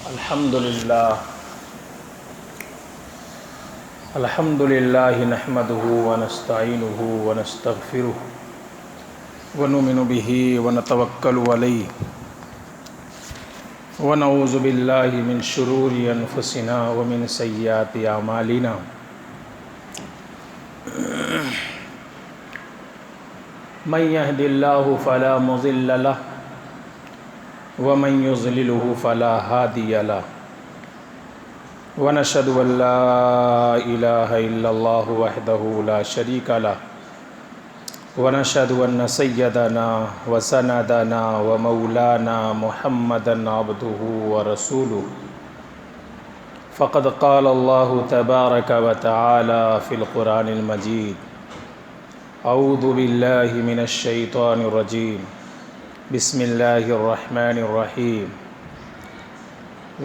الحمد لله نحمده ونستعينه ونستغفره ونؤمن به ونتوكل عليه ونعوذ بالله من شرور أنفسنا ومن سيئات أعمالنا من يهد الله فلا مضل له ومن يضلله فلا هادي له ونشهد أن لا إله إلا الله وحده لا شريك له ونشهد أن سيدنا وسندنا ومولانا محمدا عبده ورسوله فقد قال الله تبارك وتعالى في القرآن المجيد أعوذ بالله من الشيطان الرجيم بسم الله الرحمن الرحيم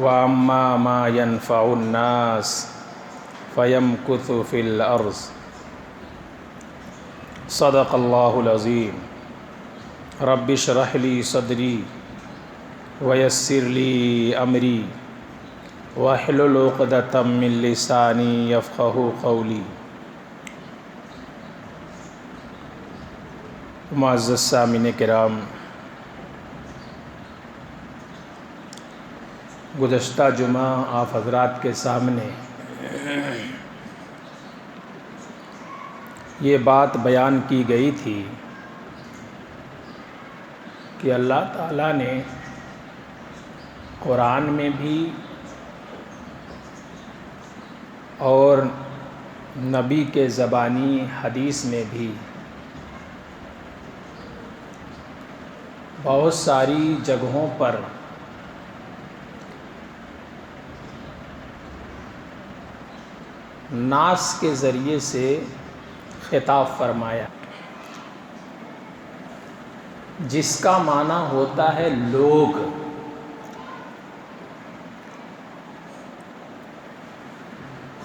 وأما ما ينفع الناس فيمكث في الأرض صدق الله العظيم رب اشرح لي صدري ويسر لي أمري واحلل عقدة من لساني يفقهوا قولي معزز سامعین کرام، گزشتہ جمعہ آپ حضرات کے سامنے یہ بات بیان کی گئی تھی کہ اللہ تعالیٰ نے قرآن میں بھی اور نبی کے زبانی حدیث میں بھی بہت ساری جگہوں پر ناس کے ذریعے سے خطاب فرمایا، جس کا معنی ہوتا ہے لوگ۔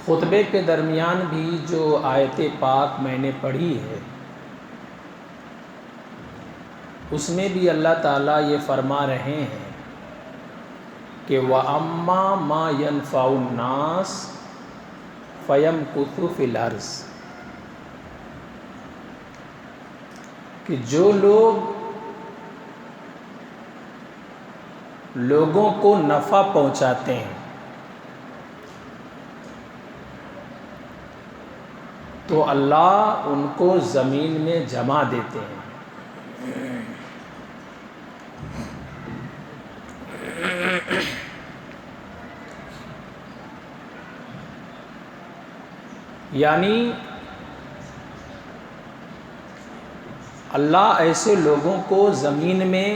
خطبے کے درمیان بھی جو آیت پاک میں نے پڑھی ہے، اس میں بھی اللہ تعالیٰ یہ فرما رہے ہیں کہ وَأَمَّا مَا يَنْفَعُ النَّاسَ فَيَمْكُثُ فِي الْأَرْضِ، کہ جو لوگ لوگوں کو نفع پہنچاتے ہیں تو اللہ ان کو زمین میں جما دیتے ہیں۔ یعنی اللہ ایسے لوگوں کو زمین میں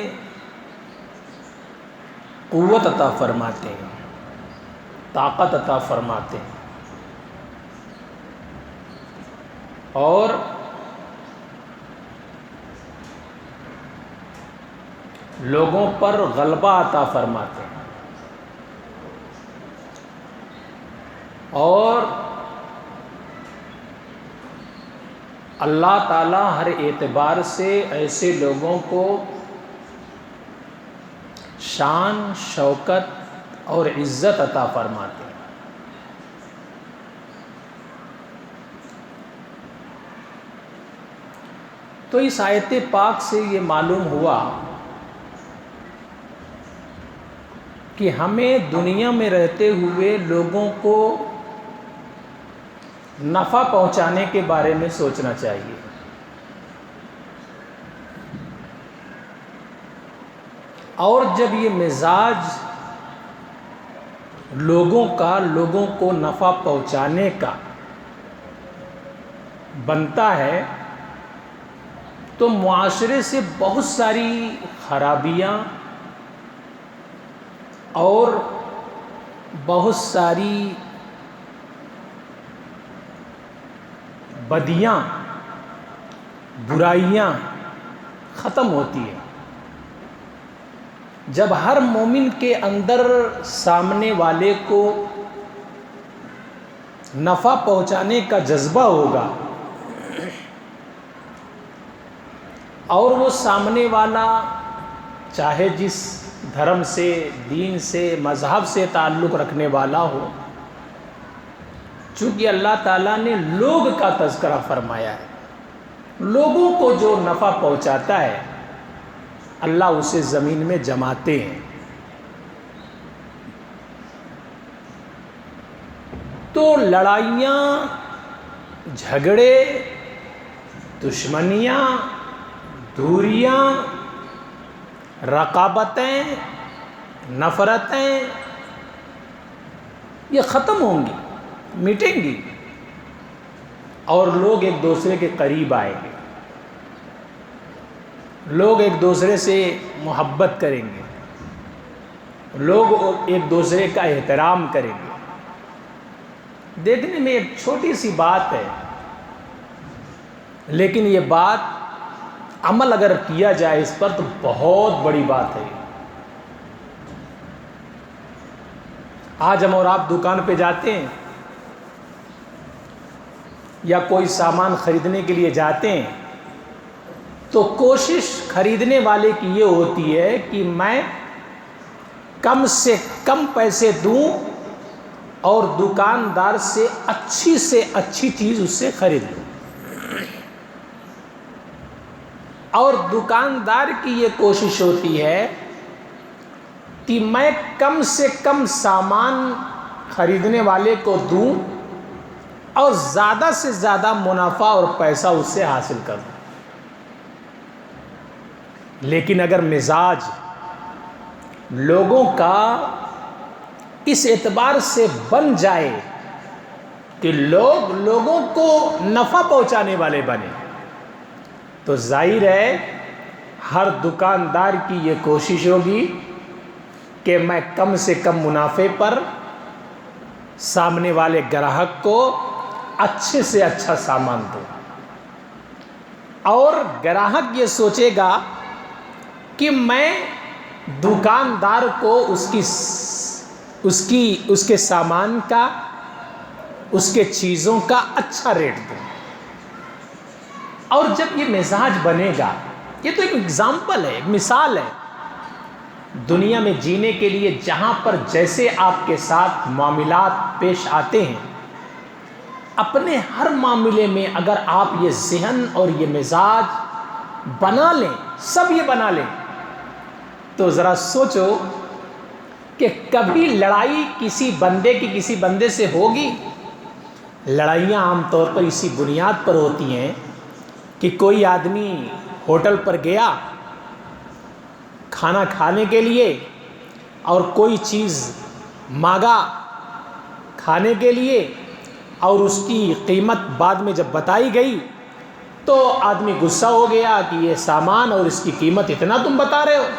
قوت عطا فرماتے ہیں، طاقت عطا فرماتے ہیں، اور لوگوں پر غلبہ عطا فرماتے ہیں، اور اللہ تعالیٰ ہر اعتبار سے ایسے لوگوں کو شان، شوکت اور عزت عطا فرماتے ہیں۔ تو اس آیت پاک سے یہ معلوم ہوا کہ ہمیں دنیا میں رہتے ہوئے لوگوں کو نفع پہنچانے کے بارے میں سوچنا چاہیے، اور جب یہ مزاج لوگوں کو نفع پہنچانے کا بنتا ہے تو معاشرے سے بہت ساری خرابیاں اور بہت ساری بدیاں، برائیاں ختم ہوتی ہیں۔ جب ہر مومن کے اندر سامنے والے کو نفع پہنچانے کا جذبہ ہوگا اور وہ سامنے والا چاہے جس دھرم سے، دین سے، مذہب سے تعلق رکھنے والا ہو، چونکہ اللہ تعالیٰ نے لوگ کا تذکرہ فرمایا ہے، لوگوں کو جو نفع پہنچاتا ہے اللہ اسے زمین میں جماتے ہیں۔ تو لڑائیاں، جھگڑے، دشمنیاں، دوریاں، رقابتیں، نفرتیں یہ ختم ہوں گی، مٹیں گی، اور لوگ ایک دوسرے کے قریب آئیں گے، لوگ ایک دوسرے سے محبت کریں گے، لوگ ایک دوسرے کا احترام کریں گے۔ دیکھنے میں ایک چھوٹی سی بات ہے، لیکن یہ بات عمل اگر کیا جائے اس پر تو بہت بڑی بات ہے۔ آج ہم اور آپ دکان پہ جاتے ہیں یا کوئی سامان خریدنے کے لیے جاتے ہیں تو کوشش خریدنے والے کی یہ ہوتی ہے کہ میں کم سے کم پیسے دوں اور دکاندار سے اچھی چیز اس سے خرید لوں، اور دکاندار کی یہ کوشش ہوتی ہے کہ میں کم سے کم سامان خریدنے والے کو دوں اور زیادہ سے زیادہ منافع اور پیسہ اس سے حاصل کروں۔ لیکن اگر مزاج لوگوں کا اس اعتبار سے بن جائے کہ لوگوں کو نفع پہنچانے والے بنے، تو ظاہر ہے ہر دکاندار کی یہ کوشش ہوگی کہ میں کم سے کم منافع پر سامنے والے گراہک کو اچھے سے اچھا سامان دوں، اور گراہک یہ سوچے گا کہ میں دکاندار کو اس کے سامان کا، اس کے چیزوں کا اچھا ریٹ دوں۔ اور جب یہ مزاج بنے گا، یہ تو ایک اگزامپل ہے، ایک مثال ہے، دنیا میں جینے کے لیے جہاں پر جیسے آپ کے ساتھ معاملات پیش آتے ہیں، اپنے ہر معاملے میں اگر آپ یہ ذہن اور یہ مزاج بنا لیں، سب یہ بنا لیں، تو ذرا سوچو کہ کبھی لڑائی کسی بندے کی کسی بندے سے ہوگی؟ لڑائیاں عام طور پر اسی بنیاد پر ہوتی ہیں کہ کوئی آدمی ہوٹل پر گیا کھانا کھانے کے لیے اور کوئی چیز مانگا کھانے کے لیے، اور اس کی قیمت بعد میں جب بتائی گئی تو آدمی غصہ ہو گیا کہ یہ سامان اور اس کی قیمت اتنا تم بتا رہے ہو۔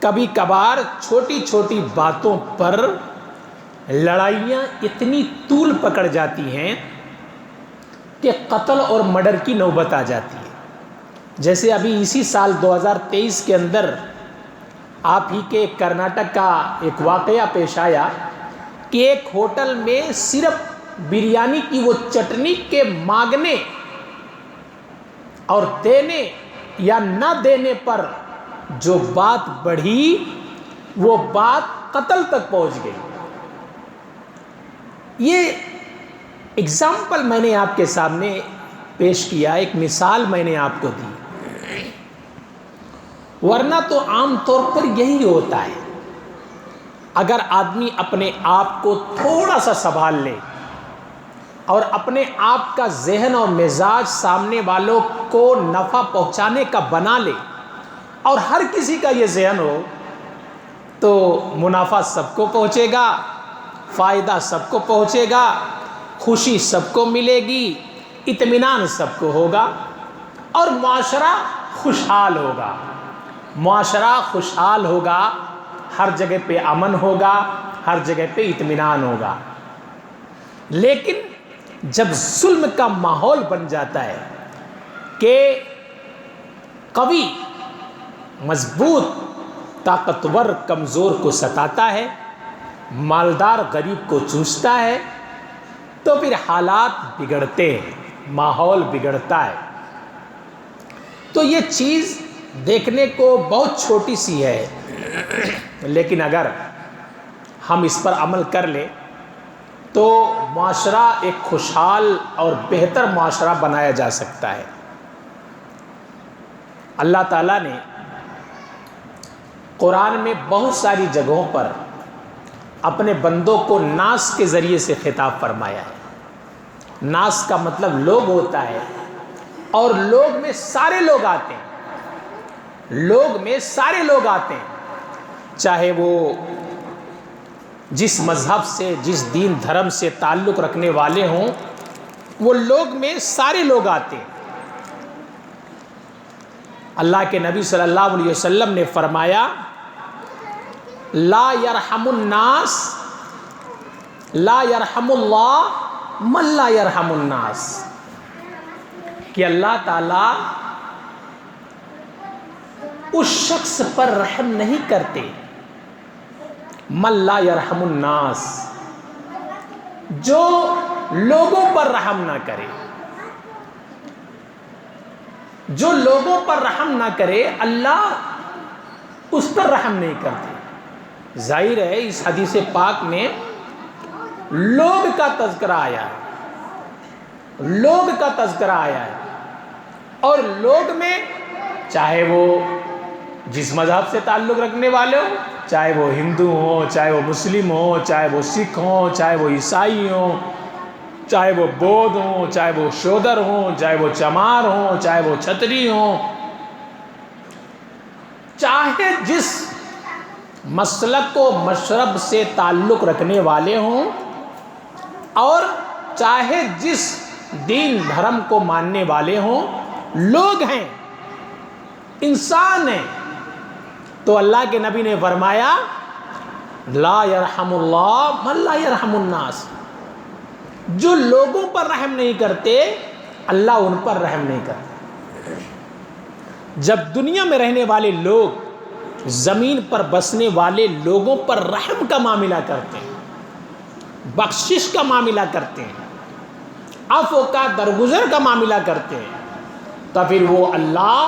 کبھی کبھار چھوٹی چھوٹی باتوں پر لڑائیاں اتنی طول پکڑ جاتی ہیں کہ قتل اور مرڈر کی نوبت آ جاتی ہے۔ جیسے ابھی اسی سال 2023 کے اندر آپ ہی کے کرناٹک کا ایک واقعہ پیش آیا کہ ایک ہوٹل میں صرف بریانی کی وہ چٹنی کے مانگنے اور دینے یا نہ دینے پر جو بات بڑھی، وہ بات قتل تک پہنچ گئی۔ یہ اگزامپل میں نے آپ کے سامنے پیش کیا، ایک مثال میں نے آپ کو دی، ورنہ تو عام طور پر یہی ہوتا ہے۔ اگر آدمی اپنے آپ کو تھوڑا سا سنبھال لے اور اپنے آپ کا ذہن اور مزاج سامنے والوں کو نفع پہنچانے کا بنا لے، اور ہر کسی کا یہ ذہن ہو، تو منافع سب کو پہنچے گا، فائدہ سب کو پہنچے گا، خوشی سب کو ملے گی، اطمینان سب کو ہوگا، اور معاشرہ خوشحال ہوگا۔ معاشرہ خوشحال ہوگا، ہر جگہ پہ امن ہوگا، ہر جگہ پہ اطمینان ہوگا۔ لیکن جب ظلم کا ماحول بن جاتا ہے کہ قوی مضبوط طاقتور کمزور کو ستاتا ہے، مالدار غریب کو چوستا ہے، تو پھر حالات بگڑتے ہیں، ماحول بگڑتا ہے۔ تو یہ چیز دیکھنے کو بہت چھوٹی سی ہے، لیکن اگر ہم اس پر عمل کر لیں تو معاشرہ ایک خوشحال اور بہتر معاشرہ بنایا جا سکتا ہے۔ اللہ تعالیٰ نے قرآن میں بہت ساری جگہوں پر اپنے بندوں کو ناس کے ذریعے سے خطاب فرمایا ہے۔ ناس کا مطلب لوگ ہوتا ہے، اور لوگ میں سارے لوگ آتے ہیں، لوگ میں سارے لوگ آتے ہیں، چاہے وہ جس مذہب سے، جس دین دھرم سے تعلق رکھنے والے ہوں، وہ لوگ میں سارے لوگ آتے ہیں۔ اللہ کے نبی صلی اللہ علیہ وسلم نے فرمایا لا یرحم الناس لا یرحم اللہ من لا یرحم الناس، کہ اللہ تعالیٰ اس شخص پر رحم نہیں کرتے من لا یرحم الناس، جو لوگوں پر رحم نہ کرے، جو لوگوں پر رحم نہ کرے اللہ اس پر رحم نہیں کرتے۔ ظاہر ہے اس حدیث پاک میں لوگ کا تذکرہ آیا ہے، لوگ کا تذکرہ آیا ہے، اور لوگ میں چاہے وہ جس مذہب سے تعلق رکھنے والے ہوں، چاہے وہ ہندو ہوں، چاہے وہ مسلم ہوں، چاہے وہ سکھ ہوں، چاہے وہ عیسائی ہوں، چاہے وہ بودھ ہوں، چاہے وہ شودر ہوں، چاہے وہ چمار ہوں، چاہے وہ چھتری ہوں، چاہے جس مسلک و مشرب سے تعلق رکھنے والے ہوں، اور چاہے جس دین دھرم کو ماننے والے ہوں، لوگ ہیں، انسان ہیں، تو اللہ کے نبی نے فرمایا لا یرحم اللہ من لا یرحم الناس، جو لوگوں پر رحم نہیں کرتے اللہ ان پر رحم نہیں کرتا۔ جب دنیا میں رہنے والے لوگ زمین پر بسنے والے لوگوں پر رحم کا معاملہ کرتے ہیں، بخشش کا معاملہ کرتے ہیں، عفو کا درگزر کا معاملہ کرتے ہیں، تو پھر وہ اللہ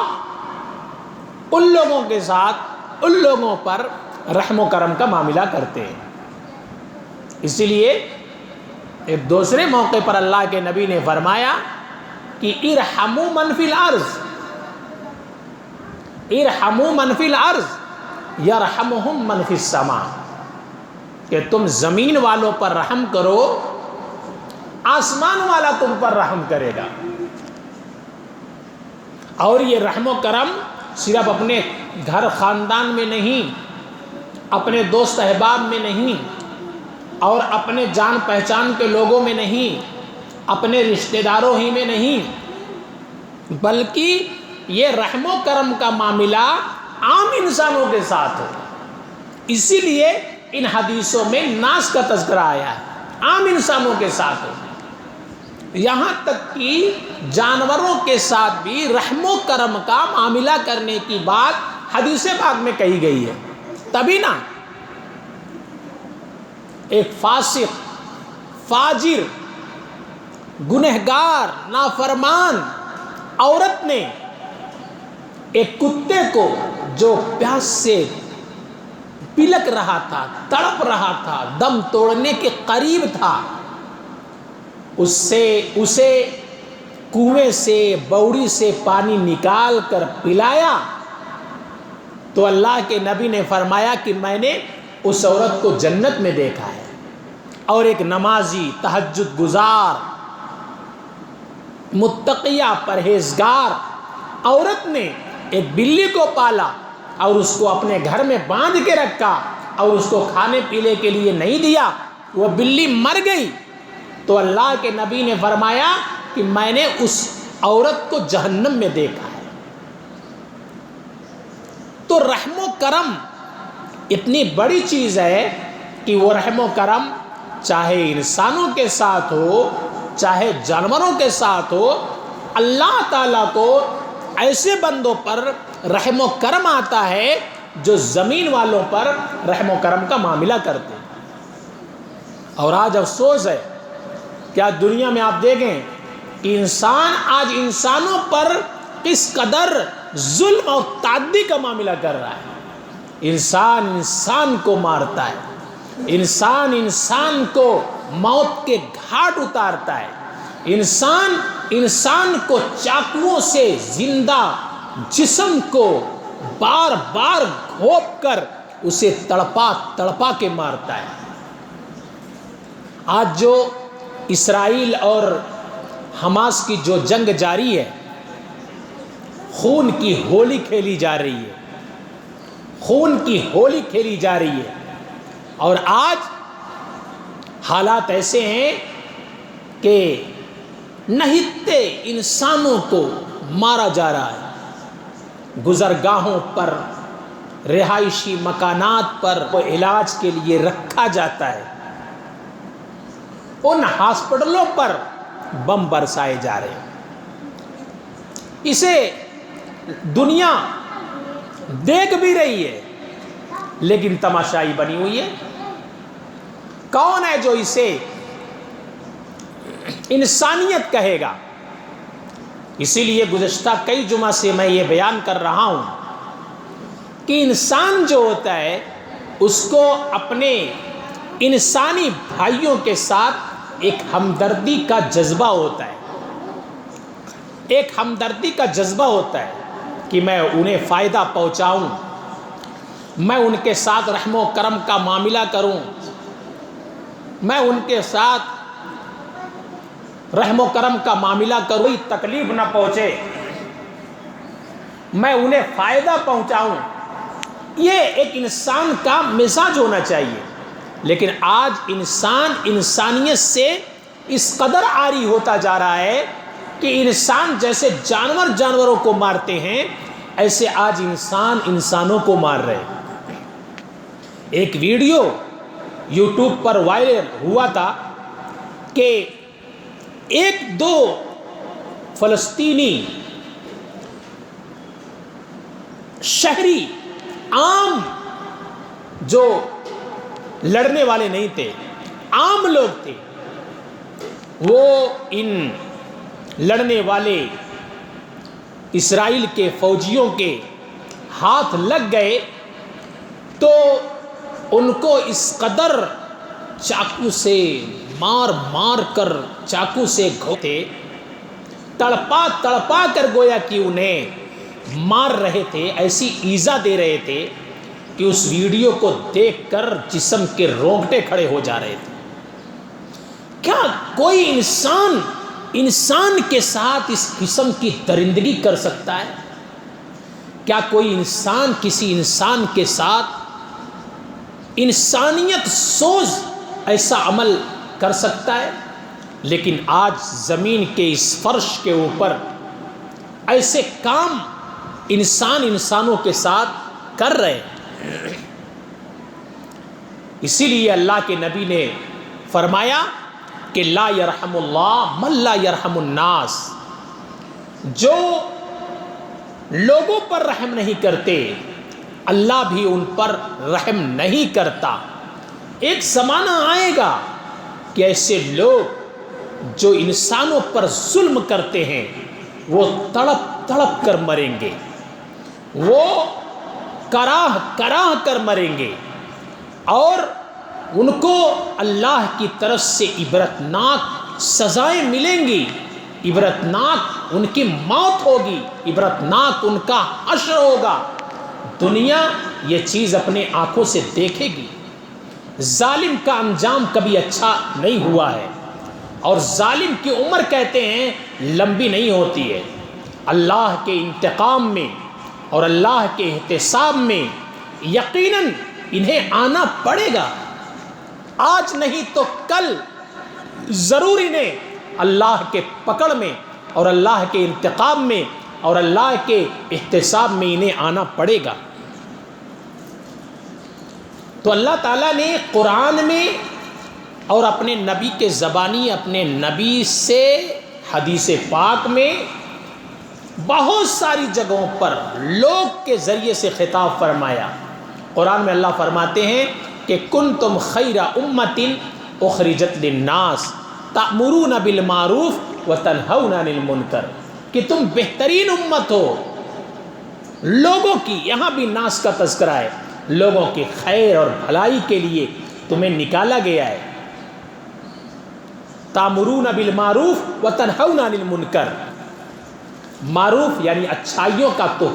ان لوگوں کے ساتھ ان لوگوں پر رحم و کرم کا معاملہ کرتے ہیں۔ اسی لیے ایک دوسرے موقع پر اللہ کے نبی نے فرمایا کہ ارحموا من فی الارض، ارحموا من فی الارض یرحمہم من فی السماء، کہ تم زمین والوں پر رحم کرو، آسمان والا تم پر رحم کرے گا۔ اور یہ رحم و کرم صرف اپنے گھر خاندان میں نہیں، اپنے دوست احباب میں نہیں، اور اپنے جان پہچان کے لوگوں میں نہیں، اپنے رشتہ داروں ہی میں نہیں، بلکہ یہ رحم و کرم کا معاملہ عام انسانوں کے ساتھ ہو۔ اسی لیے ان حدیثوں میں ناس کا تذکرہ آیا ہے، عام انسانوں کے ساتھ ہو، یہاں تک کہ جانوروں کے ساتھ بھی رحم و کرم کا معاملہ کرنے کی بات حدیث پاک میں کہی گئی ہے۔ تبھی نا ایک فاسق، فاجر، گنہگار، نافرمان عورت نے ایک کتے کو جو پیاس سے بلک رہا تھا، تڑپ رہا تھا، دم توڑنے کے قریب تھا، اسے کنویں سے، بوڑی سے پانی نکال کر پلایا، تو اللہ کے نبی نے فرمایا کہ میں نے اس عورت کو جنت میں دیکھا ہے۔ اور ایک نمازی، تہجد گزار، متقیہ، پرہیزگار عورت نے ایک بلی کو پالا اور اس کو اپنے گھر میں باندھ کے رکھا اور اس کو کھانے پینے کے لیے نہیں دیا، وہ بلی مر گئی، تو اللہ کے نبی نے فرمایا کہ میں نے اس عورت کو جہنم میں دیکھا ہے۔ تو رحم و کرم اتنی بڑی چیز ہے کہ وہ رحم و کرم چاہے انسانوں کے ساتھ ہو، چاہے جانوروں کے ساتھ ہو، اللہ تعالیٰ کو ایسے بندوں پر رحم و کرم آتا ہے جو زمین والوں پر رحم و کرم کا معاملہ کرتے ہیں۔ اور آج افسوس ہے کیا دنیا میں آپ دیکھیں کہ انسان آج انسانوں پر کس قدر ظلم اور تعدی کا معاملہ کر رہا ہے۔ انسان انسان کو مارتا ہے، انسان انسان کو موت کے گھاٹ اتارتا ہے، انسان انسان کو چاقوؤں سے زندہ جسم کو بار بار گھونپ کر اسے تڑپا تڑپا کے مارتا ہے۔ آج جو اسرائیل اور حماس کی جو جنگ جاری ہے، خون کی ہولی کھیلی جا رہی ہے، خون کی ہولی کھیلی جا رہی ہے، اور آج حالات ایسے ہیں کہ نہتے انسانوں کو مارا جا رہا ہے، گزرگاہوں پر، رہائشی مکانات پر وہ علاج کے لیے رکھا جاتا ہے، ان ہاسپٹلوں پر بم برسائے جا رہے ہیں۔ اسے دنیا دیکھ بھی رہی ہے لیکن تماشائی بنی ہوئی ہے۔ کون ہے جو اسے انسانیت کہے گا؟ اسی لیے گزشتہ کئی جمعہ سے میں یہ بیان کر رہا ہوں کہ انسان جو ہوتا ہے اس کو اپنے انسانی بھائیوں کے ساتھ ایک ہمدردی کا جذبہ ہوتا ہے، ایک ہمدردی کا جذبہ ہوتا ہے کہ میں انہیں فائدہ پہنچاؤں، میں ان کے ساتھ رحم و کرم کا معاملہ کروں، میں ان کے ساتھ رحم و کرم کا معاملہ کروں، کوئی تکلیف نہ پہنچے، میں انہیں فائدہ پہنچاؤں۔ یہ ایک انسان کا مزاج ہونا چاہیے، لیکن آج انسان انسانیت سے اس قدر عاری ہوتا جا رہا ہے کہ انسان جیسے جانوروں کو مارتے ہیں، ایسے آج انسان انسانوں کو مار رہے ہیں۔ ایک ویڈیو یوٹیوب پر وائرل ہوا تھا کہ ایک دو فلسطینی شہری، عام جو لڑنے والے نہیں تھے، عام لوگ تھے، وہ ان لڑنے والے اسرائیل کے فوجیوں کے ہاتھ لگ گئے تو ان کو اس قدر چاقو سے مار مار کر، چاقو سے گھوتے، تڑپا تڑپا کر گویا کہ انہیں مار رہے تھے، ایسی ایذا دے رہے تھے کہ اس ویڈیو کو دیکھ کر جسم کے رونگٹے کھڑے ہو جا رہے تھے۔ کیا کوئی انسان کے ساتھ اس قسم کی درندگی کر سکتا ہے؟ کیا کوئی انسان کسی انسان کے ساتھ انسانیت سوز ایسا عمل کر سکتا ہے؟ لیکن آج زمین کے اس فرش کے اوپر ایسے کام انسان انسانوں کے ساتھ کر رہے ہیں۔ اسی لیے اللہ کے نبی نے فرمایا کہ لا یرحم اللہ من لا یرحم الناس، جو لوگوں پر رحم نہیں کرتے اللہ بھی ان پر رحم نہیں کرتا۔ ایک زمانہ آئے گا کہ ایسے لوگ جو انسانوں پر ظلم کرتے ہیں وہ تڑپ تڑپ کر مریں گے، وہ کراہ کراہ کر مریں گے، اور ان کو اللہ کی طرف سے عبرتناک سزائیں ملیں گی، عبرتناک ان کی موت ہوگی، عبرتناک ان کا حشر ہوگا۔ دنیا یہ چیز اپنے آنکھوں سے دیکھے گی۔ ظالم کا انجام کبھی اچھا نہیں ہوا ہے، اور ظالم کی عمر کہتے ہیں لمبی نہیں ہوتی ہے۔ اللہ کے انتقام میں اور اللہ کے احتساب میں یقیناً انہیں آنا پڑے گا، آج نہیں تو کل ضرور انہیں اللہ کے پکڑ میں اور اللہ کے انتقام میں اور اللہ کے احتساب میں انہیں آنا پڑے گا۔ تو اللہ تعالیٰ نے قرآن میں اور اپنے نبی کے زبانی اپنے نبی سے حدیث پاک میں بہت ساری جگہوں پر لوگ کے ذریعے سے خطاب فرمایا۔ قرآن میں اللہ فرماتے ہیں کہ کنتم خیر امۃ اخرجت للناس تأمرون بالمعروف وتنہون عن المنکر، کہ تم بہترین امت ہو لوگوں کی، یہاں بھی ناس کا تذکرہ ہے، لوگوں کے خیر اور بھلائی کے لیے تمہیں نکالا گیا ہے۔ تامرون بالمعروف وتنہون عن المنکر، معروف یعنی اچھائیوں کا تو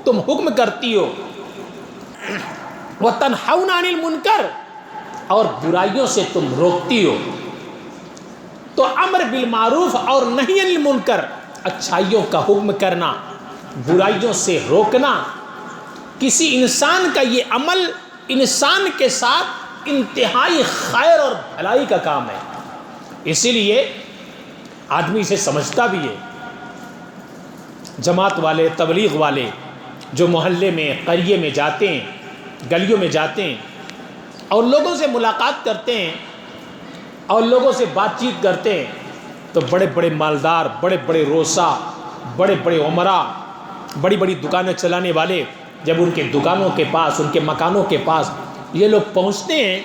تم حکم کرتی ہو، وتنہون عن المنکر، اور برائیوں سے تم روکتی ہو۔ تو امر بالمعروف اور نہی عن المنکر، اچھائیوں کا حکم کرنا، برائیوں سے روکنا، کسی انسان کا یہ عمل انسان کے ساتھ انتہائی خیر اور بھلائی کا کام ہے۔ اسی لیے آدمی اسے سمجھتا بھی ہے۔ جماعت والے، تبلیغ والے جو محلے میں، قریے میں جاتے ہیں، گلیوں میں جاتے ہیں اور لوگوں سے ملاقات کرتے ہیں اور لوگوں سے بات چیت کرتے ہیں، تو بڑے بڑے مالدار، بڑے بڑے روسا، بڑے بڑے عمرا، بڑی بڑی دکانیں چلانے والے جب ان کے دکانوں کے پاس، ان کے مکانوں کے پاس یہ لوگ پہنچتے ہیں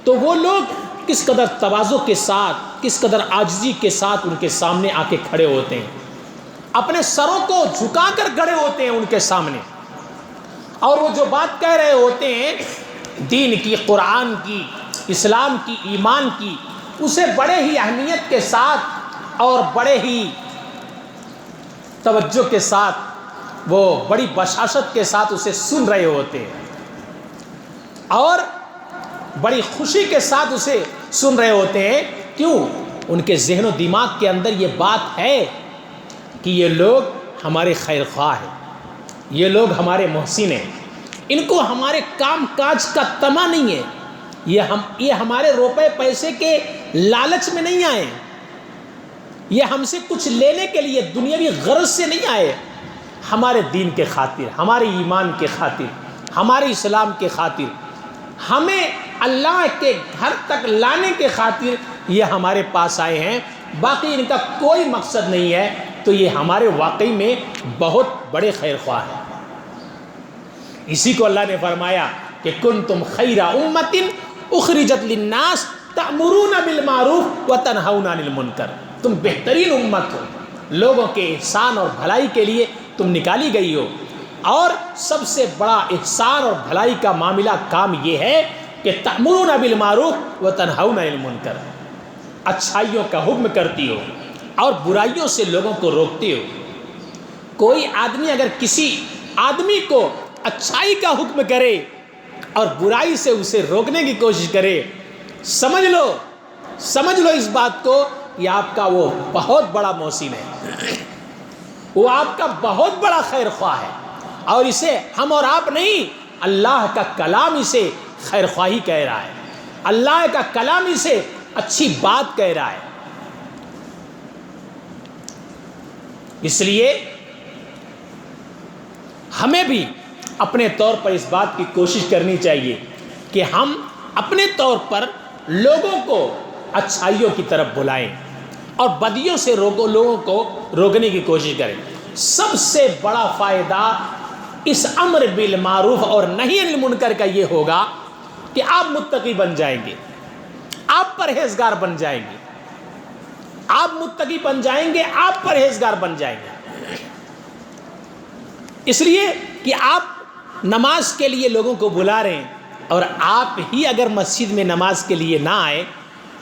تو وہ لوگ کس قدر تواضع کے ساتھ، کس قدر عاجزی کے ساتھ ان کے سامنے آ کے کھڑے ہوتے ہیں، اپنے سروں کو جھکا کر کھڑے ہوتے ہیں ان کے سامنے، اور وہ جو بات کہہ رہے ہوتے ہیں دین کی، قرآن کی، اسلام کی، ایمان کی، اسے بڑے ہی اہمیت کے ساتھ اور بڑے ہی توجہ کے ساتھ، وہ بڑی بشاشت کے ساتھ اسے سن رہے ہوتے ہیں اور بڑی خوشی کے ساتھ اسے سن رہے ہوتے ہیں۔ کیوں؟ ان کے ذہن و دماغ کے اندر یہ بات ہے کہ یہ لوگ ہمارے خیر خواہ ہیں، یہ لوگ ہمارے محسن ہیں، ان کو ہمارے کام کاج کا طمع نہیں ہے، یہ ہمارے روپے پیسے کے لالچ میں نہیں آئے، یہ ہم سے کچھ لینے کے لیے دنیاوی غرض سے نہیں آئے، ہمارے دین کے خاطر، ہمارے ایمان کے خاطر، ہمارے اسلام کے خاطر، ہمیں اللہ کے گھر تک لانے کے خاطر یہ ہمارے پاس آئے ہیں، باقی ان کا کوئی مقصد نہیں ہے۔ تو یہ ہمارے واقعی میں بہت بڑے خیر خواہ ہیں۔ اسی کو اللہ نے فرمایا کہ کنتم خیر امۃ اخرجت للناس تأمرون بالمعروف وتنہون عن المنکر، تم بہترین امت ہو، لوگوں کے احسان اور بھلائی کے لیے تم نکالی گئی ہو، اور سب سے بڑا احسان اور بھلائی کا معاملہ کام یہ ہے کہ تأمرون بالمعروف وتنہون عن المنکر، اچھائیوں کا حکم کرتی ہو اور برائیوں سے لوگوں کو روکتی ہو۔ کوئی آدمی اگر کسی آدمی کو اچھائی کا حکم کرے اور برائی سے اسے روکنے کی کوشش کرے، سمجھ لو اس بات کو، یہ آپ کا وہ بہت بڑا محسن ہے، وہ آپ کا بہت بڑا خیر خواہ ہے، اور اسے ہم اور آپ نہیں، اللہ کا کلام اسے خیر خواہی کہہ رہا ہے، اللہ کا کلام اسے اچھی بات کہہ رہا ہے۔ اس لیے ہمیں بھی اپنے طور پر اس بات کی کوشش کرنی چاہیے کہ ہم اپنے طور پر لوگوں کو اچھائیوں کی طرف بلائیں اور بدیوں سے لوگوں کو روکنے کی کوشش کریں۔ سب سے بڑا فائدہ اس امر بالمعروف اور نہی عن المنکر کا یہ ہوگا کہ آپ متقی بن جائیں گے، آپ پرہیزگار بن جائیں گے، آپ متقی بن جائیں گے، آپ پرہیزگار بن جائیں گے۔ اس لیے کہ آپ نماز کے لیے لوگوں کو بلا رہے ہیں، اور آپ ہی اگر مسجد میں نماز کے لیے نہ آئے،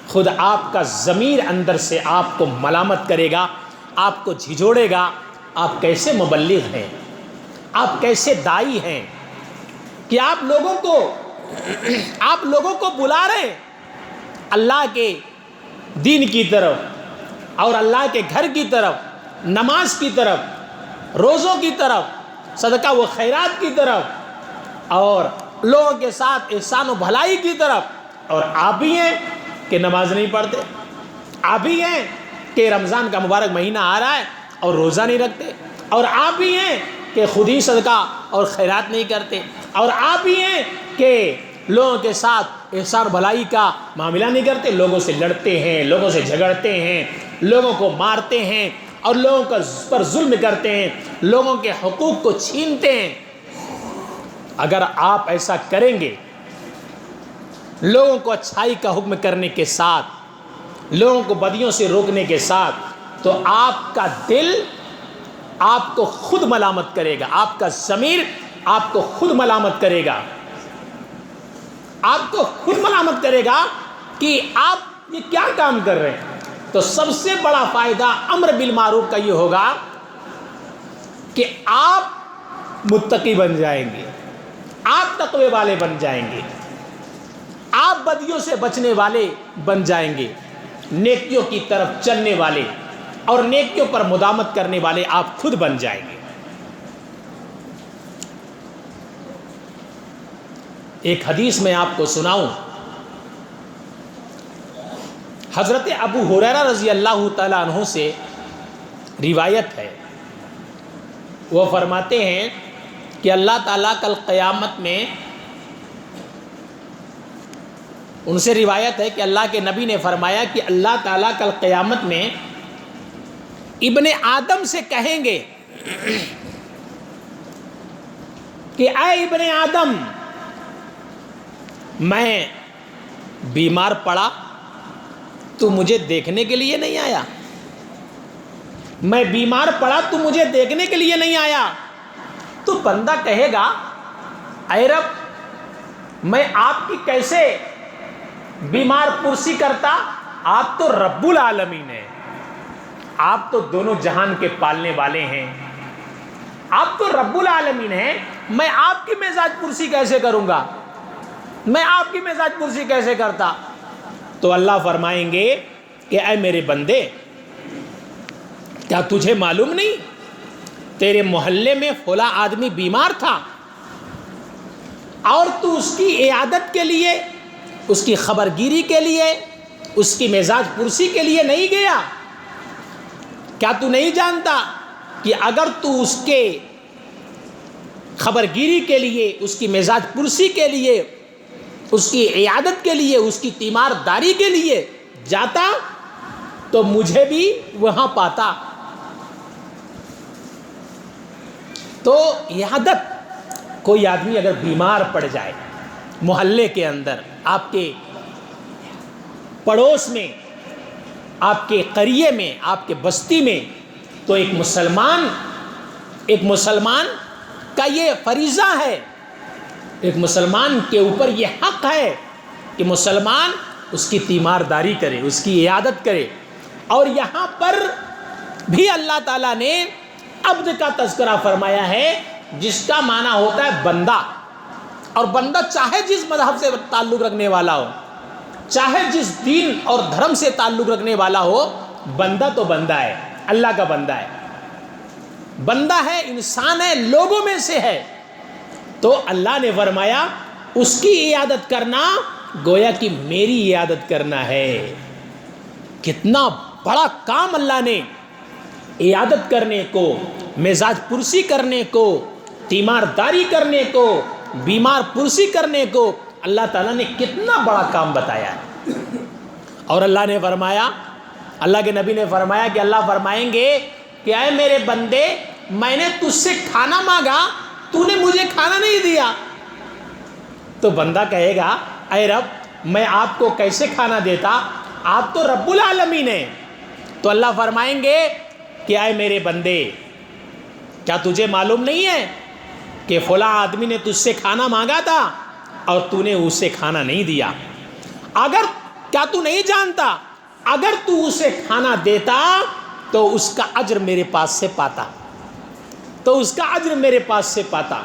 خود آپ کا ضمیر اندر سے آپ کو ملامت کرے گا، آپ کو جھنجھوڑے گا، آپ کیسے مبلغ ہیں، آپ کیسے داعی ہیں کہ آپ لوگوں کو بلا رہے ہیں اللہ کے دین کی طرف اور اللہ کے گھر کی طرف، نماز کی طرف، روزوں کی طرف، صدقہ و خیرات کی طرف، اور لوگوں کے ساتھ احسان و بھلائی کی طرف، اور آپ بھی ہیں کہ نماز نہیں پڑھتے، آپ بھی ہیں کہ رمضان کا مبارک مہینہ آ رہا ہے اور روزہ نہیں رکھتے، اور آپ بھی ہیں کہ خود ہی صدقہ اور خیرات نہیں کرتے، اور آپ بھی ہیں کہ لوگوں کے ساتھ احسان و بھلائی کا معاملہ نہیں کرتے، لوگوں سے لڑتے ہیں، لوگوں سے جھگڑتے ہیں، لوگوں کو مارتے ہیں اور لوگوں پر ظلم کرتے ہیں، لوگوں کے حقوق کو چھینتے ہیں۔ اگر آپ ایسا کریں گے، لوگوں کو اچھائی کا حکم کرنے کے ساتھ، لوگوں کو بدیوں سے روکنے کے ساتھ، تو آپ کا دل آپ کو خود ملامت کرے گا، آپ کا ضمیر آپ کو خود ملامت کرے گا، آپ کو خود ملامت کرے گا کہ آپ یہ کیا کام کر رہے ہیں۔ تو سب سے بڑا فائدہ امر بالمعروف کا یہ ہوگا کہ آپ متقی بن جائیں گے، آپ تقوی والے بن جائیں گے، آپ بدیوں سے بچنے والے بن جائیں گے، نیکیوں کی طرف چلنے والے اور نیکیوں پر مداومت کرنے والے آپ خود بن جائیں گے۔ ایک حدیث میں آپ کو سناؤں، حضرت ابو ہریرہ رضی اللہ تعالیٰ عنہ سے روایت ہے، وہ فرماتے ہیں کہ اللہ تعالیٰ کل قیامت میں، ان سے روایت ہے کہ اللہ کے نبی نے فرمایا کہ اللہ تعالیٰ کل قیامت میں ابن آدم سے کہیں گے کہ اے ابن آدم، میں بیمار پڑا تو مجھے دیکھنے کے لیے نہیں آیا، میں بیمار پڑا تو مجھے دیکھنے کے لیے نہیں آیا۔ تو بندہ کہے گا اے رب، میں آپ کی کیسے بیمار پرسی کرتا، آپ تو رب العالمین ہیں، آپ تو دونوں جہان کے پالنے والے ہیں، آپ تو رب العالمین ہیں، میں آپ کی مزاج پرسی کیسے کروں گا، میں آپ کی مزاج پرسی کیسے کرتا۔ تو اللہ فرمائیں گے کہ اے میرے بندے، کیا تجھے معلوم نہیں تیرے محلے میں فلاں آدمی بیمار تھا اور تو اس کی عیادت کے لیے، اس کی خبرگیری کے لیے، اس کی مزاج پرسی کے لیے نہیں گیا؟ کیا تو نہیں جانتا کہ اگر تو اس کے خبرگیری کے لیے، اس کی مزاج پرسی کے لیے، اس کی عیادت کے لیے، اس کی تیمارداری کے لیے جاتا تو مجھے بھی وہاں پاتا؟ تو عیادت، کوئی آدمی اگر بیمار پڑ جائے محلے کے اندر، آپ کے پڑوس میں، آپ کے قریے میں، آپ کے بستی میں، تو ایک مسلمان کا یہ فریضہ ہے، ایک مسلمان کے اوپر یہ حق ہے کہ مسلمان اس کی تیمارداری کرے، اس کی عیادت کرے۔ اور یہاں پر بھی اللہ تعالیٰ نے عبد کا تذکرہ فرمایا ہے، جس کا معنی ہوتا ہے بندہ، اور بندہ چاہے جس مذہب سے تعلق رکھنے والا ہو، چاہے جس دین اور دھرم سے تعلق رکھنے والا ہو، بندہ تو بندہ ہے، اللہ کا بندہ ہے، بندہ ہے، انسان ہے، لوگوں میں سے ہے۔ تو اللہ نے فرمایا اس کی عیادت کرنا گویا کہ میری عیادت کرنا ہے۔ کتنا بڑا کام اللہ نے عیادت کرنے کو، مزاج پرسی کرنے کو، تیمارداری کرنے کو، بیمار پرسی کرنے کو، اللہ تعالیٰ نے کتنا بڑا کام بتایا ہے۔ اور اللہ نے فرمایا، اللہ کے نبی نے فرمایا کہ اللہ فرمائیں گے کہ اے میرے بندے، میں نے تجھ سے کھانا مانگا، تو نے مجھے کھانا نہیں دیا۔ تو بندہ کہے گا اے رب، میں آپ کو کیسے کھانا دیتا، آپ تو رب العالمین ہیں۔ تو اللہ فرمائیں گے کہ اے میرے بندے، کیا تجھے معلوم نہیں ہے کہ فلاں آدمی نے تجھ سے کھانا مانگا تھا اور تو نے اسے کھانا نہیں دیا؟ کیا تو نہیں جانتا، اگر تو اسے کھانا دیتا تو اس کا اجر میرے پاس سے پاتا، تو اس کا اجر میرے پاس سے پاتا۔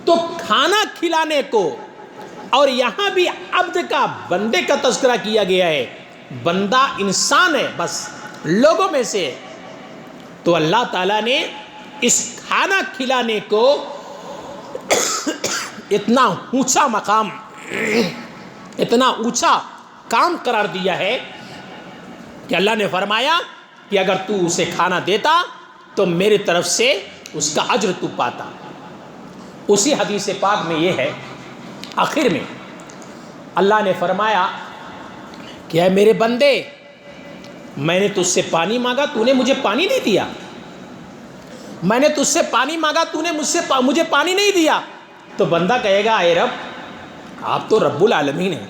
تو کھانا کھلانے کو، اور یہاں بھی عبد کا، بندے کا تذکرہ کیا گیا ہے، بندہ انسان ہے، بس لوگوں میں سے ہے۔ تو اللہ تعالیٰ نے اس کھانا کھلانے کو اتنا اونچا مقام، اتنا اونچا کام قرار دیا ہے کہ اللہ نے فرمایا کہ اگر تو اسے کھانا دیتا تو میری طرف سے اس کا اجر تو پاتا۔ اسی حدیث پاک میں یہ ہے، آخر میں اللہ نے فرمایا کہ اے میرے بندے، میں نے تجھ سے پانی مانگا، تو نے مجھے پانی نہیں دیا، میں نے تجھ سے پانی مانگا، تو نے مجھے پانی نہیں دیا۔ تو بندہ کہے گا اے رب، آپ تو رب العالمین ہیں،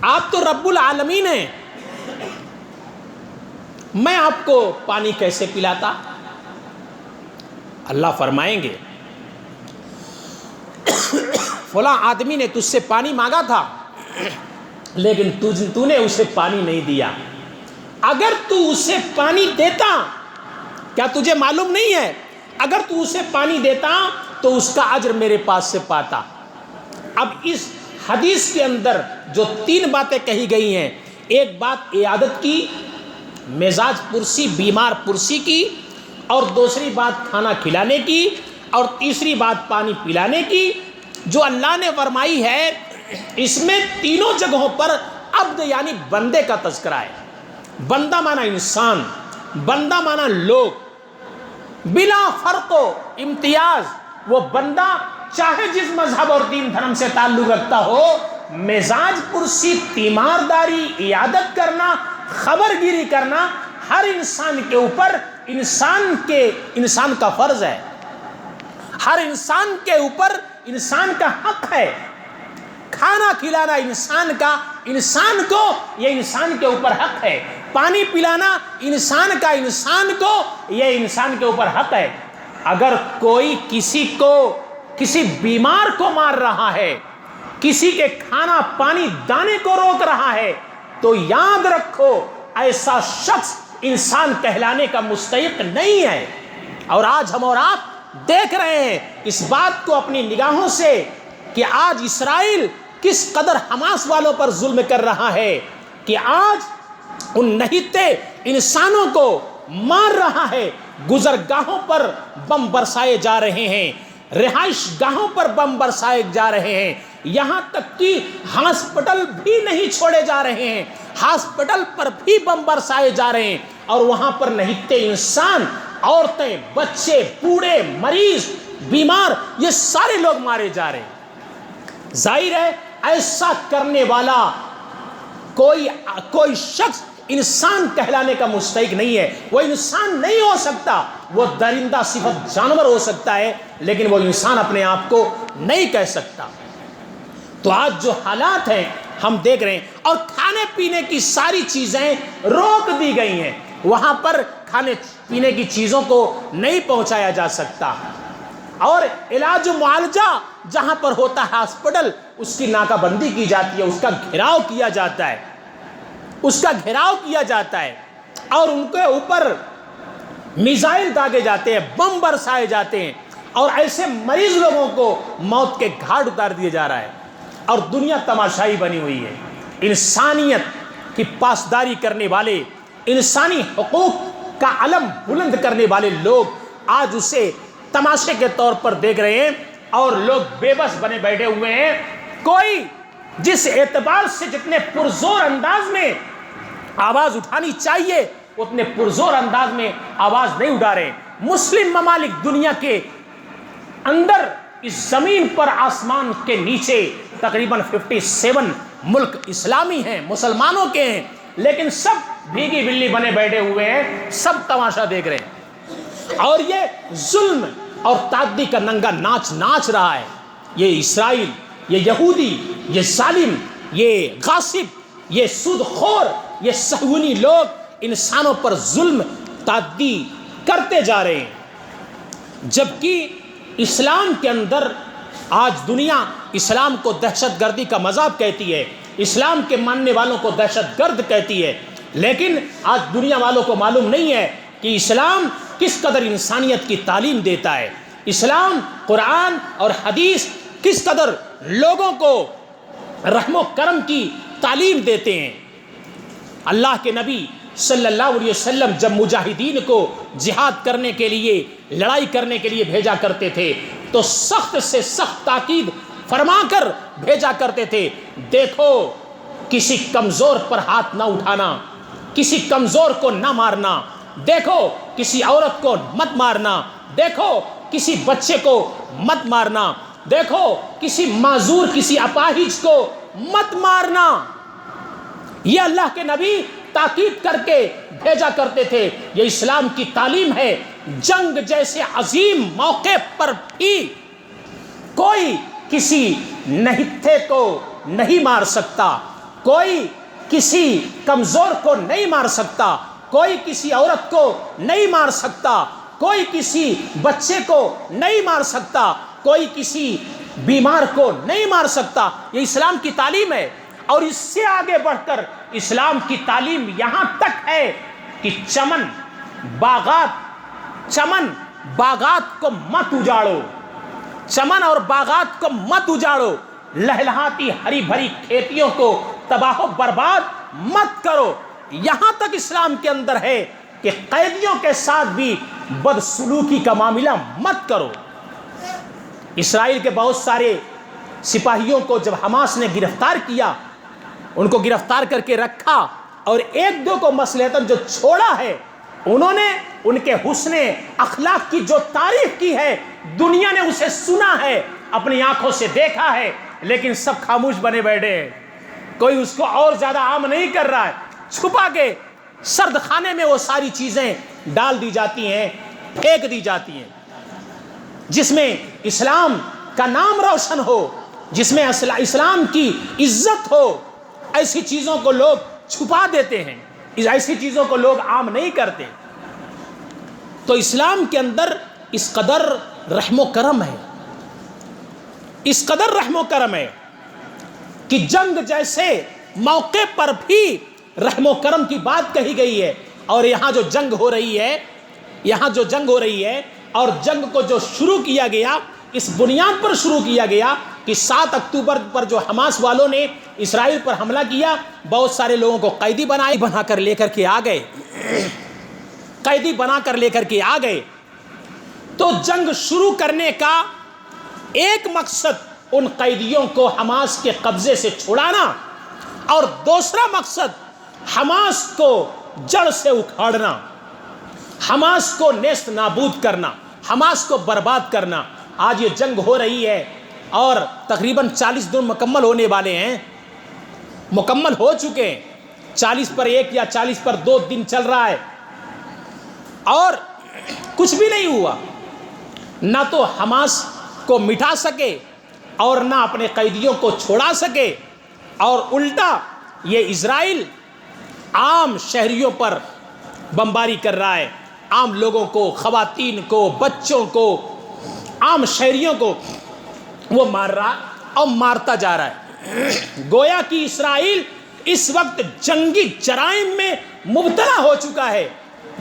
آپ تو رب العالمین ہیں، میں آپ کو پانی کیسے پلاتا، اللہ فرمائیں گے فلاں آدمی نے تجھ سے پانی مانگا تھا لیکن تو نے اسے پانی نہیں دیا. اگر تو اسے پانی دیتا، کیا تجھے معلوم نہیں ہے، اگر تو اسے پانی دیتا تو اس کا اجر میرے پاس سے پاتا. اب اس حدیث کے اندر جو 3 باتیں کہی گئی ہیں، ایک بات عیادت کی، مزاج پرسی، بیمار پرسی کی، اور دوسری بات کھانا کھلانے کی، اور تیسری بات پانی پلانے کی. جو اللہ نے فرمائی ہے اس میں تینوں جگہوں پر عبد یعنی بندے کا تذکرہ ہے. بندہ مانا انسان، بندہ مانا لوگ، بلا فرق و امتیاز. وہ بندہ چاہے جس مذہب اور دین دھرم سے تعلق رکھتا ہو، مزاج پرسی، تیمارداری، عیادت کرنا، خبر گیری کرنا ہر انسان کے اوپر انسان کا فرض ہے. ہر انسان کے اوپر انسان کا حق ہے. کھانا کھلانا انسان کو یہ انسان کے اوپر حق ہے. پانی پلانا انسان کو یہ انسان کے اوپر حق ہے. اگر کوئی کسی بیمار کو مار رہا ہے، کسی کے کھانا پانی دانے کو روک رہا ہے، تو یاد رکھو ایسا شخص انسان کہلانے کا مستحق نہیں ہے. اور آج ہم اور آپ دیکھ رہے ہیں اس بات کو اپنی نگاہوں سے کہ آج اسرائیل کس قدر حماس والوں پر ظلم کر رہا ہے، کہ آج ان نہتے انسانوں کو مار رہا ہے. گزرگاہوں پر بم برسائے جا رہے ہیں، رہائش گاہوں پر بم برسائے جا رہے ہیں، یہاں تک کہ ہاسپٹل بھی نہیں چھوڑے جا رہے ہیں، ہاسپٹل پر بھی بم برسائے جا رہے ہیں، اور وہاں پر نہتے انسان، عورتیں، بچے، بوڑھے، مریض، بیمار، یہ سارے لوگ مارے جا رہے ہیں. ظاہر ہے ایسا کرنے والا کوئی شخص انسان کہلانے کا مستحق نہیں ہے. وہ انسان نہیں ہو سکتا، وہ درندہ صفت جانور ہو سکتا ہے، لیکن وہ انسان اپنے آپ کو نہیں کہہ سکتا. تو آج جو حالات ہیں ہم دیکھ رہے ہیں، اور کھانے پینے کی ساری چیزیں روک دی گئی ہیں. وہاں پر کھانے پینے کی چیزوں کو نہیں پہنچایا جا سکتا، اور علاج و معالجہ جہاں پر ہوتا ہے ہاسپٹل، اس کی ناکہ بندی کی جاتی ہے، اس کا گھیراؤ کیا جاتا ہے، اور ان کے اوپر میزائل داغے جاتے ہیں، بم برسائے جاتے ہیں، اور ایسے مریض لوگوں کو موت کے گھاٹ اتار دیا جا رہا ہے. اور دنیا تماشائی بنی ہوئی ہے. انسانیت کی پاسداری کرنے والے، انسانی حقوق کا علم بلند کرنے والے لوگ آج اسے تماشے کے طور پر دیکھ رہے ہیں، اور لوگ بے بس بنے بیٹھے ہوئے ہیں. کوئی جس اعتبار سے جتنے پرزور انداز میں آواز اٹھانی چاہیے اتنے پرزور انداز میں آواز نہیں اٹھا رہے. مسلم ممالک دنیا کے اندر اس زمین پر آسمان کے نیچے تقریباً 57 ملک اسلامی ہیں، مسلمانوں کے ہیں، لیکن سب بھیگی بلی بنے بیٹھے ہوئے ہیں، سب تماشا دیکھ رہے ہیں، اور یہ ظلم اور تعدی کا ننگا ناچ رہا ہے. یہ اسرائیل، یہ یہودی، یہ ظالم، یہ غاصب، یہ سود خور، یہ صہیونی لوگ انسانوں پر ظلم تعدی کرتے جا رہے ہیں. جبکہ اسلام کے اندر آج دنیا اسلام کو دہشت گردی کا مذہب کہتی ہے، اسلام کے ماننے والوں کو دہشت گرد کہتی ہے، لیکن آج دنیا والوں کو معلوم نہیں ہے کہ اسلام کس قدر انسانیت کی تعلیم دیتا ہے. اسلام، قرآن اور حدیث کس قدر لوگوں کو رحم و کرم کی تعلیم دیتے ہیں. اللہ کے نبی صلی اللہ علیہ وسلم جب مجاہدین کو جہاد کرنے کے لیے، لڑائی کرنے کے لیے بھیجا کرتے تھے تو سخت سے سخت تاکید فرما کر بھیجا کرتے تھے، دیکھو کسی کمزور پر ہاتھ نہ اٹھانا، کسی کمزور کو نہ مارنا، دیکھو کسی عورت کو مت مارنا، دیکھو کسی بچے کو مت مارنا، دیکھو کسی معذور، کسی اپاہج کو مت مارنا. یہ اللہ کے نبی تاکید کر کے بھیجا کرتے تھے. یہ اسلام کی تعلیم ہے. جنگ جیسے عظیم موقع پر بھی کوئی کسی نہتے کو نہیں مار سکتا، کوئی کسی کمزور کو نہیں مار سکتا، کوئی کسی عورت کو نہیں مار سکتا، کوئی کسی بچے کو نہیں مار سکتا، کوئی کسی بیمار کو نہیں مار سکتا۔ یہ اسلام کی تعلیم ہے۔ اور اس سے آگے بڑھ کر اسلام کی تعلیم یہاں تک ہے کہ چمن باغات کو مت اجاڑو، چمن اور باغات کو مت اجاڑو، لہلہاتی ہری بھری کھیتیوں کو تباہ و برباد مت کرو۔ یہاں تک اسلام کے اندر ہے کہ قیدیوں کے ساتھ بھی بدسلوکی کا معاملہ مت کرو۔ اسرائیل کے بہت سارے سپاہیوں کو جب حماس نے گرفتار کیا، ان کو گرفتار کر کے رکھا اور ایک دو کو مصلحتاً جو چھوڑا ہے، انہوں نے ان کے حسن اخلاق کی جو تعریف کی ہے، دنیا نے اسے سنا ہے، اپنی آنکھوں سے دیکھا ہے، لیکن سب خاموش بنے بیٹھے ہیں۔ کوئی اس کو اور زیادہ عام نہیں کر رہا ہے۔ چھپا کے سرد خانے میں وہ ساری چیزیں ڈال دی جاتی ہیں، پھینک دی جاتی ہیں۔ جس میں اسلام کا نام روشن ہو، جس میں اسلام کی عزت ہو، ایسی چیزوں کو لوگ چھپا دیتے ہیں، ایسی چیزوں کو لوگ عام نہیں کرتے۔ تو اسلام کے اندر اس قدر رحم و کرم ہے، اس قدر رحم و کرم ہے کہ جنگ جیسے موقع پر بھی رحم و کرم کی بات کہی گئی ہے۔ اور یہاں جو جنگ ہو رہی ہے اور جنگ کو جو شروع کیا گیا، اس بنیاد پر شروع کیا گیا کہ 7 اکتوبر پر جو حماس والوں نے اسرائیل پر حملہ کیا، بہت سارے لوگوں کو قیدی بنا کر لے کر کے آ گئے۔ تو جنگ شروع کرنے کا ایک مقصد ان قیدیوں کو حماس کے قبضے سے چھڑانا، اور دوسرا مقصد حماس کو جڑ سے اکھاڑنا، حماس کو نیست نابود کرنا، حماس کو برباد کرنا۔ آج یہ جنگ ہو رہی ہے اور تقریباً 40 دن مکمل ہونے والے ہیں، مکمل ہو چکے ہیں۔ 40 پر 1 یا 40 پر 2 دن چل رہا ہے اور کچھ بھی نہیں ہوا۔ نہ تو حماس کو مٹا سکے اور نہ اپنے قیدیوں کو چھوڑا سکے، اور الٹا یہ اسرائیل عام شہریوں پر بمباری کر رہا ہے، عام لوگوں کو، خواتین کو، بچوں کو، عام شہریوں کو وہ مار رہا اور مارتا جا رہا ہے۔ گویا کہ اسرائیل اس وقت جنگی جرائم میں مبتلا ہو چکا ہے۔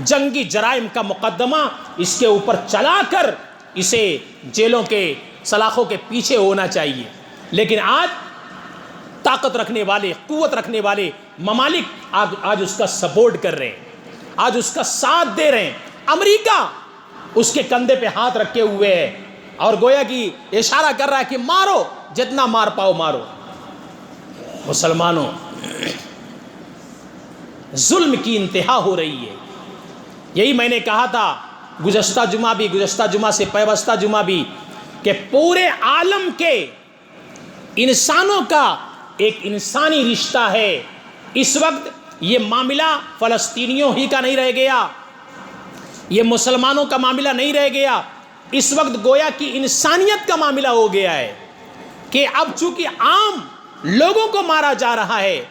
جنگی جرائم کا مقدمہ اس کے اوپر چلا کر اسے جیلوں کے سلاخوں کے پیچھے ہونا چاہیے، لیکن آج طاقت رکھنے والے، قوت رکھنے والے ممالک آج اس کا سپورٹ کر رہے ہیں، آج اس کا ساتھ دے رہے ہیں۔ امریکہ اس کے کندھے پہ ہاتھ رکھے ہوئے ہے اور گویا کہ اشارہ کر رہا ہے کہ مارو، جتنا مار پاؤ مارو۔ مسلمانوں، ظلم کی انتہا ہو رہی ہے۔ یہی میں نے کہا تھا گزشتہ جمعہ سے پیوستہ جمعہ بھی، کہ پورے عالم کے انسانوں کا ایک انسانی رشتہ ہے۔ اس وقت یہ معاملہ فلسطینیوں ہی کا نہیں رہ گیا، یہ مسلمانوں کا معاملہ نہیں رہ گیا، اس وقت گویا کہ انسانیت کا معاملہ ہو گیا ہے کہ اب چونکہ عام لوگوں کو مارا جا رہا ہے،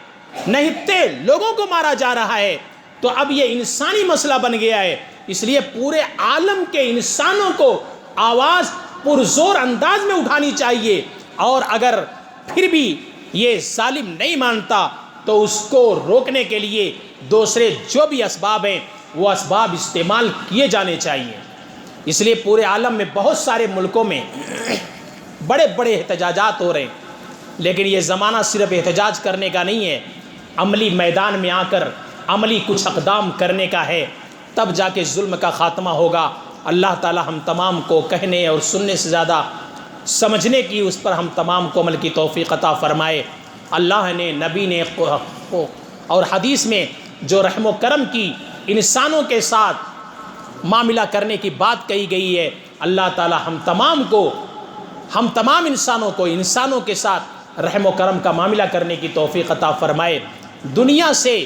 نہتے لوگوں کو مارا جا رہا ہے، تو اب یہ انسانی مسئلہ بن گیا ہے۔ اس لیے پورے عالم کے انسانوں کو آواز پرزور انداز میں اٹھانی چاہیے، اور اگر پھر بھی یہ ظالم نہیں مانتا تو اس کو روکنے کے لیے دوسرے جو بھی اسباب ہیں وہ اسباب استعمال کیے جانے چاہیے۔ اس لیے پورے عالم میں بہت سارے ملکوں میں بڑے بڑے احتجاجات ہو رہے ہیں، لیکن یہ زمانہ صرف احتجاج کرنے کا نہیں ہے، عملی میدان میں آ کر عملی کچھ اقدام کرنے کا ہے، تب جا کے ظلم کا خاتمہ ہوگا۔ اللہ تعالی ہم تمام کو کہنے اور سننے سے زیادہ سمجھنے کی، اس پر ہم تمام کو عمل کی توفیق عطا فرمائے۔ اللہ نے، نبی نے اور حدیث میں جو رحم و کرم کی انسانوں کے ساتھ معاملہ کرنے کی بات کہی گئی ہے، اللہ تعالی ہم تمام انسانوں کے ساتھ رحم و کرم کا معاملہ کرنے کی توفیق عطا فرمائے۔ دنیا سے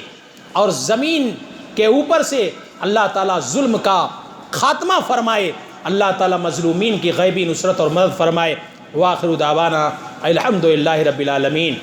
اور زمین کے اوپر سے اللہ تعالیٰ ظلم کا خاتمہ فرمائے، اللہ تعالیٰ مظلومین کی غیبی نصرت اور مدد فرمائے۔ وآخر دعوانا الحمدللہ رب العالمین۔